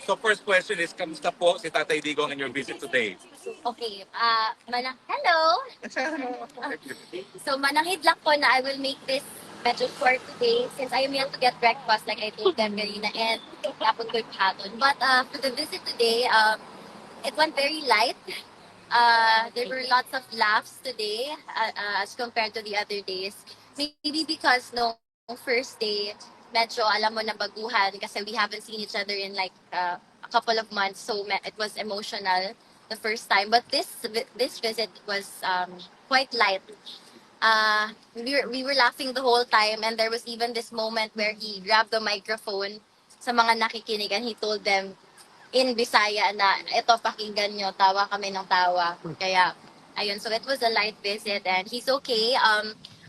So first question is, kamusta po si Tatay Digong in your visit today? Okay, hello! So, manahid lang po na I will make this medyo short today since I am yet to get breakfast like I told them kanina and tapos ko yung hapon. But for the visit today, it went very light. There were lots of laughs today as compared to the other days. Maybe because no first day, medyo alam mo na baguhan kasi we haven't seen each other in like a couple of months. So it was emotional the first time. But this visit was quite light. We were laughing the whole time and there was even this moment where he grabbed the microphone sa mga nakikinig and he told them in Bisaya na ito pakinggan nyo, tawa kami ng tawa. Kaya, ayun, so it was a light visit and he's okay.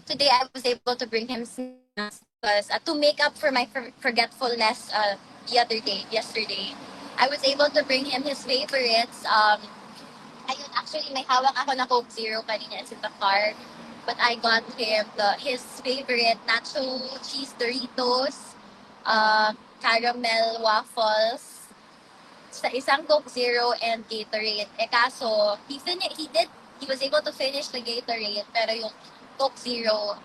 Today I was able to bring him snacks because to make up for my forgetfulness yesterday, I was able to bring him his favorites. Ayun, actually may hawak ako na Coke Zero kanina in the car. But I got him his favorite nacho cheese Doritos, caramel waffles, sa isang Coke Zero and Gatorade. Eh kaso, he was able to finish the Gatorade, pero yung Coke Zero,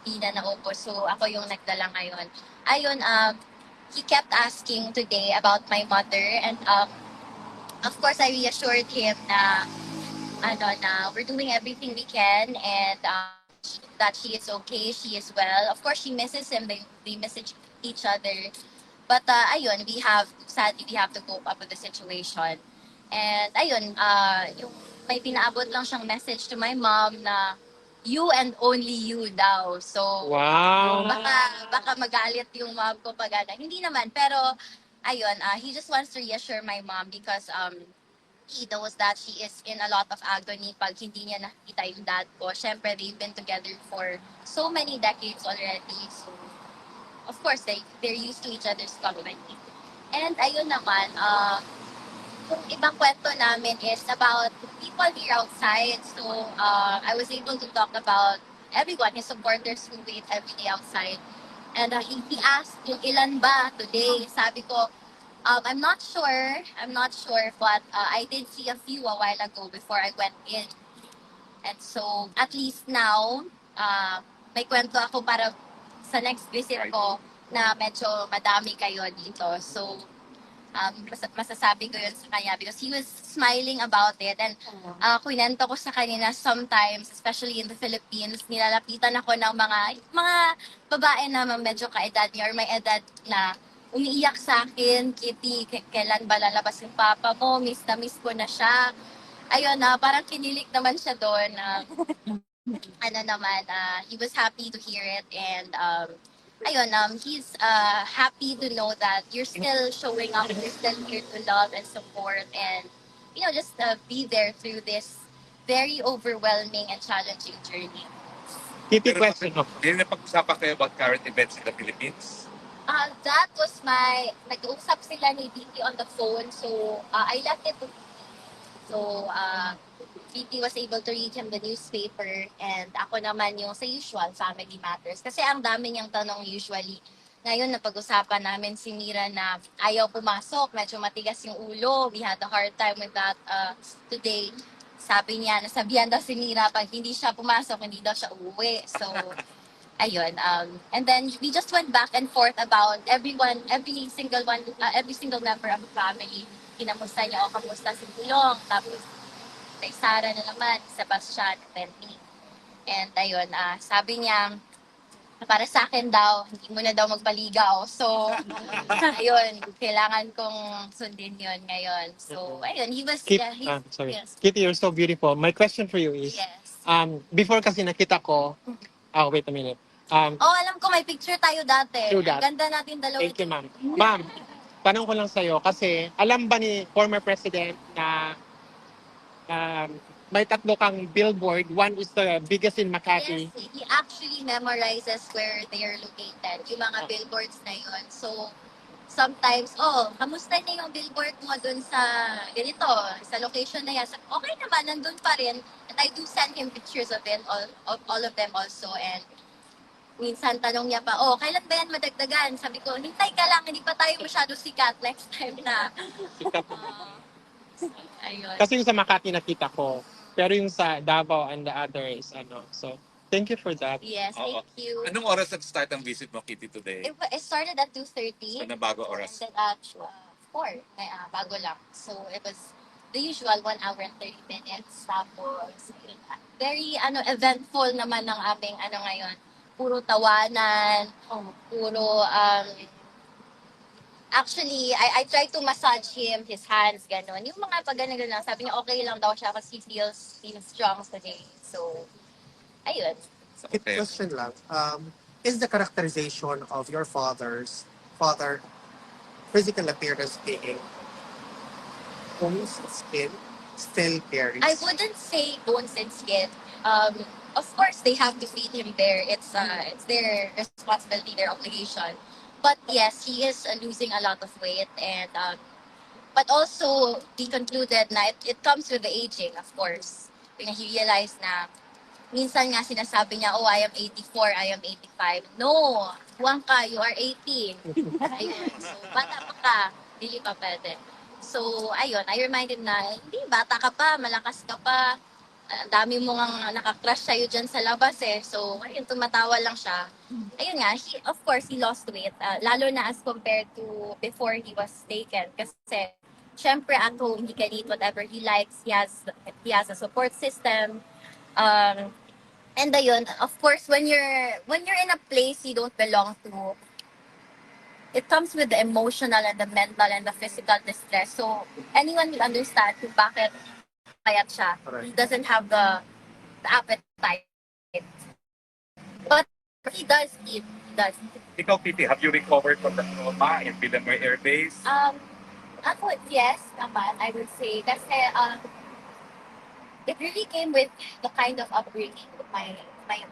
hindi na naubos. So, ako yung nagdala ngayon. Ayun, he kept asking today about my mother and of course, I reassured him na we're doing everything we can and that she is okay, she is well. Of course, she misses him. They message each other. But ayun, sadly, we have to cope up with the situation. And ayun, yung may pinaabot lang siyang message to my mom na you and only you daw. So, Wow. baka magalit yung mom ko pag hindi naman, pero ayun, he just wants to reassure my mom because he knows that she is in a lot of agony pag hindi niya nakita yung dad ko. Syempre, they've been together for so many decades already. So, of course, they're used to each other's company. And ayun naman, yung ibang kwento namin is about people here outside. So, I was able to talk about everyone, his supporters who wait every day outside. And he asked yung ilan ba today. Sabi ko, I'm not sure. But I did see a few a while ago before I went in. And so, at least now, may kwento ako para sa next visit ko na medyo madami kayo dito. So, masasabi ko yun sa kanya because he was smiling about it. And kwento ko sa kanya na sometimes, especially in the Philippines, nilalapitan ako ng mga babae na medyo kaedad niya or may edad na umiiyak sa akin, Kitty, kailan ba lalabas yung papa mo? Miss na miss ko na siya. Ayun, parang kinilig naman siya doon. He was happy to hear it and he's happy to know that you're still showing up, you're still here to love and support and, just be there through this very overwhelming and challenging journey. Kitty Pero question. Hindi na pag-usapan kayo about current events in the Philippines? That was nag-uusap sila ni Vicky on the phone, so I left it to So, VP was able to read him the newspaper and ako naman yung sa usual, family matters. Kasi ang dami niyang tanong usually. Ngayon, napag-usapan namin si Mira na ayaw pumasok, medyo matigas yung ulo. We had a hard time with that today. Sabi niya, nasabihan daw si Mira, pag hindi siya pumasok, hindi daw siya uuwi. So, ayun. And then we just went back and forth about every single member of the family. Kinamusta niya o kamusta si Pulong. Tapos kay Sarah na naman, Sebastian, Penny. And ayun, sabi niya, para sa akin daw, hindi mo na daw magpaligaw. So, ayun, kailangan kong sundin yun ngayon. So, ayun, he was, Sorry. yes, Kitty, you're so beautiful. My question for you is, yes. before kasi nakita ko, wait a minute. Alam ko, may picture tayo dati. True that. Ang ganda natin dalawa. Thank you, ma'am. Ma'am, tanong ko lang sa'yo, kasi alam ba ni former president na may tatlo kang billboard, one is the biggest in Makati. Yes, he actually memorizes where they are located, yung mga billboards na yun. So, sometimes, kamusta na yung billboard mo dun sa ganito, sa location na yan? Okay naman, nandun pa rin. And I do send him pictures of it, all of them also. And minsan tanong niya pa, oh, kailan ba yan madagdagan? Sabi ko, hintay ka lang, hindi pa tayo masyado sikat next time na. Sikat. Ayun. Kasi yung sa Makati nakita ko. Pero yung sa Davao and the other is So, thank you for that. Yes, Oo. thank you. Anong oras nag-start ang visit mo, Kitty, today? It started at 2:30. So, nabago oras. Ended at 4. Bago lang. So, it was the usual 1 hour and 30 minutes. Tapos, very eventful naman ng aming ngayon. Puro tawanan, puro actually, I tried to massage him, his hands, gano'n. Yung mga pag gano'n lang, sabi niya okay lang daw siya kasi he feels strong today. So, ayun. Okay. Question lang. Is the characterization of your father physical appearance being bones, skin, still carries? I wouldn't say bones and skin. Of course, they have to feed him there. It's their responsibility, their obligation. But yes, he is losing a lot of weight, and but also he concluded na it comes with the aging, of course. When he realized na minsan nga sinasabi niya, oh, I am 84, I am 85. No, huwag ka, you are 80. Ayun. So, bata pa ka, hindi pa pwede. So, ayun, I remind him na, hindi, bata ka pa, malakas ka pa. Ang dami mo nga nakakrush sa'yo dyan sa labas eh. So, ayun, tumatawa lang siya. Ayun nga, of course, he lost weight. Lalo na as compared to before he was taken. Kasi, syempre, at home, he can eat whatever he likes. He has a support system. And ayun, of course, when you're in a place you don't belong to, it comes with the emotional and the mental and the physical distress. So, anyone will understand kung bakit payat siya. He doesn't have the appetite. But he does eat. He does. Ikaw, Kitty, have you recovered from the trauma in Villanueva Air Base? Ako, yes, naman, I would say. Kasi, it really came with the kind of upbringing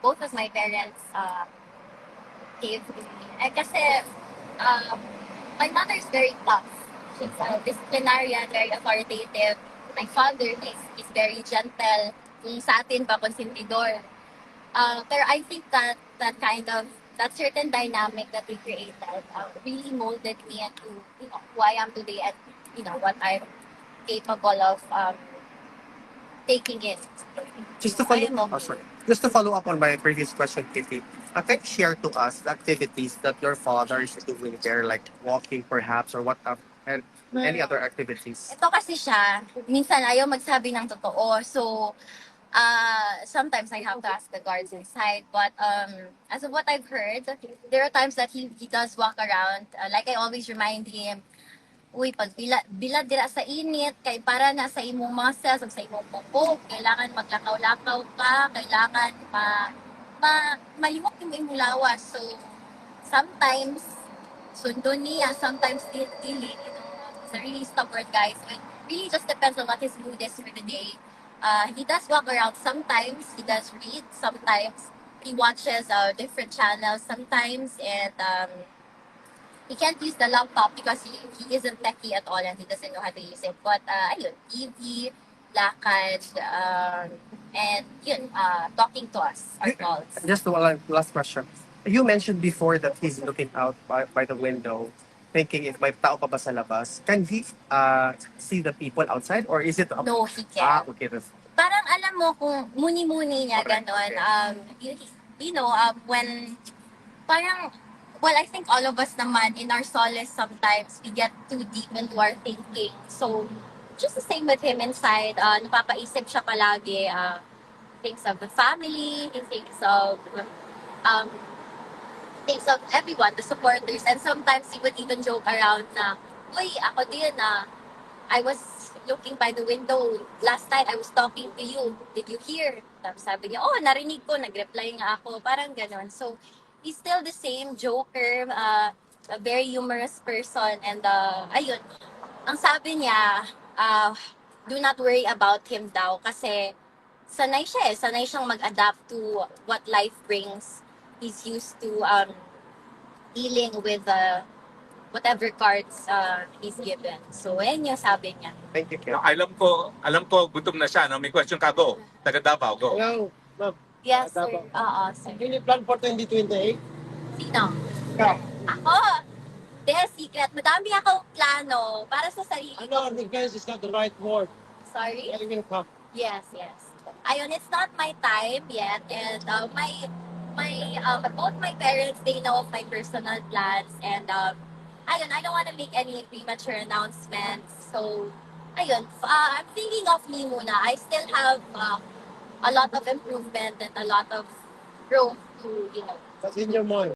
both of my parents gave me. Kasi, my mother is very tough. She's a disciplinarian, very authoritative. My father is very gentle. Kung sa atin pa, konsentidor. Pero I think that certain dynamic that we created really molded me into who I am today and what I'm capable of taking in. Just to follow up on my previous question, Kitty, can you share to us the activities that your father is doing there, like walking perhaps, or what and any other activities? Ito kasi siya, minsan ayaw magsabi ng totoo. So, sometimes I have to ask the guards inside. But as of what I've heard, there are times that he does walk around. Like I always remind him, uy, pag bilad dira sa init, kay para na sa imong muscles, sa imong pupok, kailangan maglakaw-lakaw ka, kailangan malihok yung imong lawas. So, sometimes, sundo niya, sometimes dili. He's a really stubborn guy. So, it really just depends on what his mood is for the day. He does walk around. Sometimes he does read. Sometimes he watches different channels. Sometimes, and he can't use the laptop because he isn't techie at all and he doesn't know how to use it. But ayun, TV, lakad, and yun, talking to us, our calls. Just one last question. You mentioned before that he's looking out by the window, thinking if may tao pa ba sa labas. Can he see the people outside, or is it? No, he can't. Okay. Parang alam mo kung muni-muni niya, Correct. ganon. When parang, well, I think all of us naman, in our solace, sometimes we get too deep into our thinking. So, just the same with him inside. Napapaisip siya palagi. Thinks of the family, he thinks of everyone, the supporters. And sometimes he would even joke around na, uy, ako din I was looking by the window. Last night, I was talking to you. Did you hear? Tapos sabi niya, oh, narinig ko, nag-reply nga ako. Parang ganon. So, he's still the same joker, a very humorous person. And ayun, ang sabi niya, do not worry about him daw. Kasi sanay siya eh. Sanay siyang mag-adapt to what life brings. He's used to dealing with whatever cards he's given. So, yan yung sabi niya. Thank you, Kim. Alam ko, gutom na siya. No? May question ka, go. Taga Davao, go. Hello, ma'am. Yes, sir. Oo, sir. Any plan for 2028? Sino? Ikaw. Ako! De, secret. Madami akong plano para sa sarili ko. Ano, defense is not the right word. Sorry? I will come. Yes, yes. Ayun, it's not my time yet. And both my parents, they know of my personal plans. And ayun, I don't want to make any premature announcements. So, ayun, I'm thinking of me muna. I still have a lot of improvement and a lot of growth to, What's in your mind?